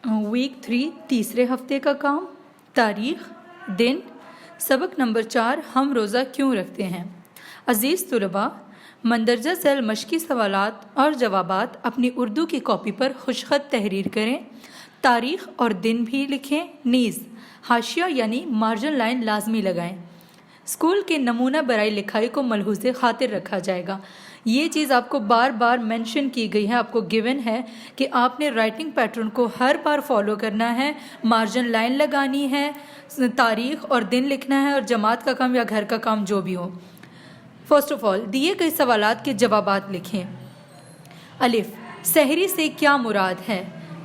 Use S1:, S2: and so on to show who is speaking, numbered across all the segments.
S1: Week 3 तीसरे हफ्ते का काम, तारीख, दिन। सबक नंबर 4, हम रोज़ा क्यों रखते हैं। अज़ीज़ तुलबा, मंदरजा ज़ैल मश्की सवालात और जवाबात अपनी उर्दू की कॉपी पर खुशखत तहरीर करें। तारीख और दिन भी लिखें। नीज़ हाशिया यानी मार्जिन लाइन लाजमी लगाएं। स्कूल के नमूना बराई लिखाई को मलहूज़े खातिर रखा जाएगा। ये चीज़ आपको बार बार मेंशन की गई है, आपको गिवन है कि आपने राइटिंग पैटर्न को हर बार फॉलो करना है, मार्जिन लाइन लगानी है, तारीख और दिन लिखना है और जमात का काम या घर का काम जो भी हो। फर्स्ट ऑफ ऑल दिए गए सवालात के जवाबात लिखें। अलिफ, सहरी से क्या मुराद है।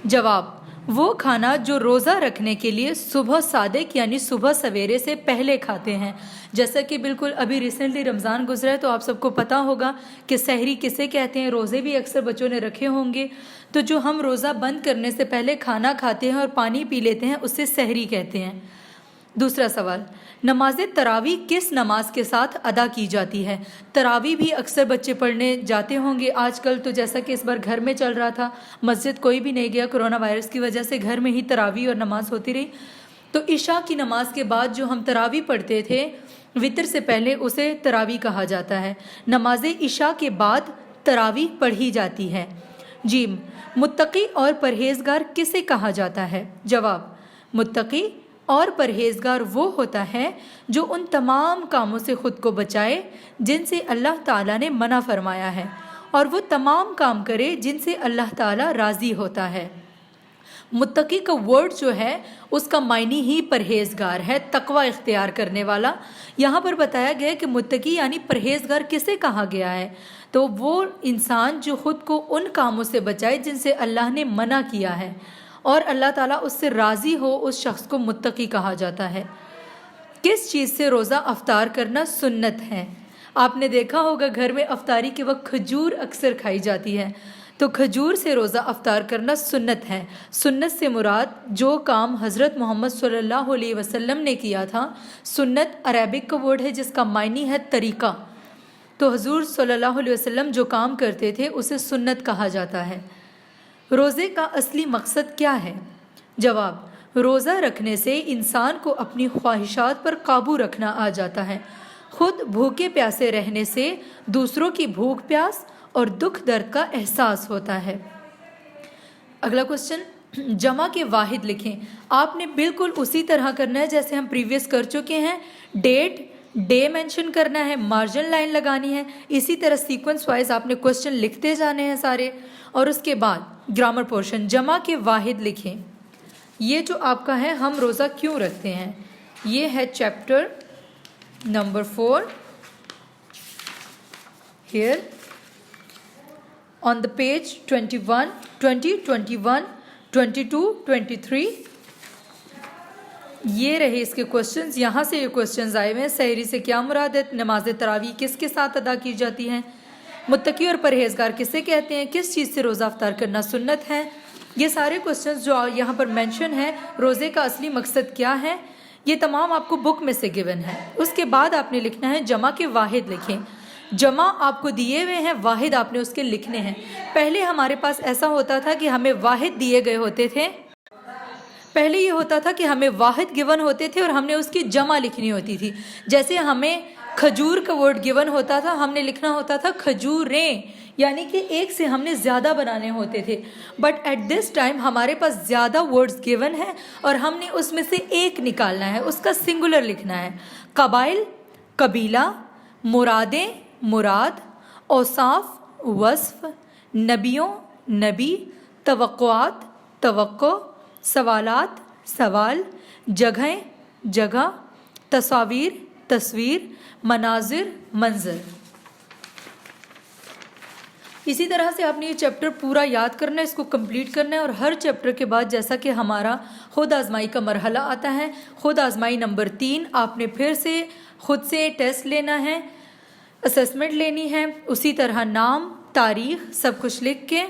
S1: जवाब, वो खाना जो रोज़ा रखने के लिए सुबह सादिक यानी सुबह सवेरे से पहले खाते हैं। जैसा कि बिल्कुल अभी रिसेंटली रमज़ान गुजरा है तो आप सबको पता होगा कि सहरी किसे कहते हैं। रोज़े भी अक्सर बच्चों ने रखे होंगे, तो जो हम रोज़ा बंद करने से पहले खाना खाते हैं और पानी पी लेते हैं उसे सहरी कहते हैं। दूसरा सवाल, नमाज तरावी किस नमाज के साथ अदा की जाती है। तरावी भी अक्सर बच्चे पढ़ने जाते होंगे आजकल, तो जैसा कि इस बार घर में चल रहा था, मस्जिद कोई भी नहीं गया कोरोना वायरस की वजह से, घर में ही तरावी और नमाज होती रही। तो इशा की नमाज के बाद जो हम तरावी पढ़ते थे वितर से पहले, उसे तरावी कहा जाता है। नमाज इशा के बाद तरावी पढ़ी जाती है। जीम, मुत्तकी और परहेजगार किसे कहा जाता है। जवाब, मुत्तकी और परहेजगार वो होता है जो उन तमाम कामों से ख़ुद को बचाए जिनसे अल्लाह ताला ने मना फरमाया है, और वो तमाम काम करे जिनसे अल्लाह ताला राज़ी होता है। मुत्तकी का वर्ड जो है उसका मायनी ही परहेजगार है, तकवा इख्तियार करने वाला। यहाँ पर बताया गया है कि मुत्तकी यानी परहेजगार किसे कहा गया है, तो वो इंसान जो ख़ुद को उन कामों से बचाए जिनसे अल्लाह ने मना किया है और अल्लाह ताला उससे राज़ी हो, उस शख्स को मुत्तकी कहा जाता है। किस चीज़ से रोज़ा अफ्तार करना सुन्नत है। आपने देखा होगा घर में अफ्तारी के वक्त खजूर अक्सर खाई जाती है, तो खजूर से रोज़ा अफ्तार करना सुन्नत है। सुन्नत से मुराद जो काम हज़रत मोहम्मद सल्लल्लाहु अलैहि वसल्लम ने किया था। सुन्नत अरबिक का वर्ड है जिसका मायनी है तरीक़ा, तो हुज़ूर सल्लल्लाहु अलैहि वसल्लम जो काम करते थे उसे सुन्नत कहा जाता है। रोज़े का असली मकसद क्या है। जवाब, रोज़ा रखने से इंसान को अपनी ख्वाहिशात पर काबू रखना आ जाता है। खुद भूखे प्यासे रहने से दूसरों की भूख प्यास और दुख दर्द का एहसास होता है। अगला क्वेश्चन, जमा के वाहिद लिखें। आपने बिल्कुल उसी तरह करना है जैसे हम प्रीवियस कर चुके हैं। डेट, डे मेंशन करना है, मार्जिन लाइन लगानी है, इसी तरह सीक्वेंस वाइज आपने क्वेश्चन लिखते जाने हैं सारे। और उसके बाद ग्रामर पोर्शन, जमा के वाहिद लिखें। ये जो आपका है हम रोज़ा क्यों रखते हैं, ये है chapter number 4 here on the page 21, 20, 21, 22, 23। ये रहे इसके क्वेश्चंस। यहाँ से ये क्वेश्चंस आए हुए हैं। सहरी से क्या मुराद है, नमाज तरावी किसके साथ अदा की जाती है, मुत्तकी और परहेजगार किसे कहते हैं, किस चीज़ से रोज़ा अफ्तार करना सुन्नत है। ये सारे क्वेश्चंस जो यहाँ पर मेंशन है, रोज़े का असली मकसद क्या है, ये तमाम आपको बुक में से गिवन है। उसके बाद आपने लिखना है जमा के वाहिद लिखें। जमा आपको दिए हुए हैं, वाहिद आपने उसके लिखने हैं। पहले हमारे पास ऐसा होता था कि हमें वाहिद दिए गए होते थे। पहले ये होता था कि हमें वाहिद गिवन होते थे और हमने उसकी जमा लिखनी होती थी। जैसे हमें खजूर का वर्ड गिवन होता था, हमने लिखना होता था खजूरें, यानी कि एक से हमने ज़्यादा बनाने होते थे। बट एट दिस टाइम हमारे पास ज़्यादा वर्ड्स गिवन है और हमने उसमें से एक निकालना है, उसका सिंगुलर लिखना है। कबाइल, कबीला, मुरादें, मुराद, औसाफ, वस्फ, नबियों, नबी, तवक्कुआत, तवक्को, सवालात, सवाल, जगहें, जगह, तस्वीर, तस्वीर, मनाजिर, मंजर। इसी तरह से आपने ये चैप्टर पूरा याद करना है, इसको कंप्लीट करना है। और हर चैप्टर के बाद जैसा कि हमारा खुद आजमाई का मरहला आता है, खुद आजमाई नंबर 3 आपने फिर से खुद से टेस्ट लेना है, असेसमेंट लेनी है। उसी तरह नाम, तारीख सब कुछ लिख के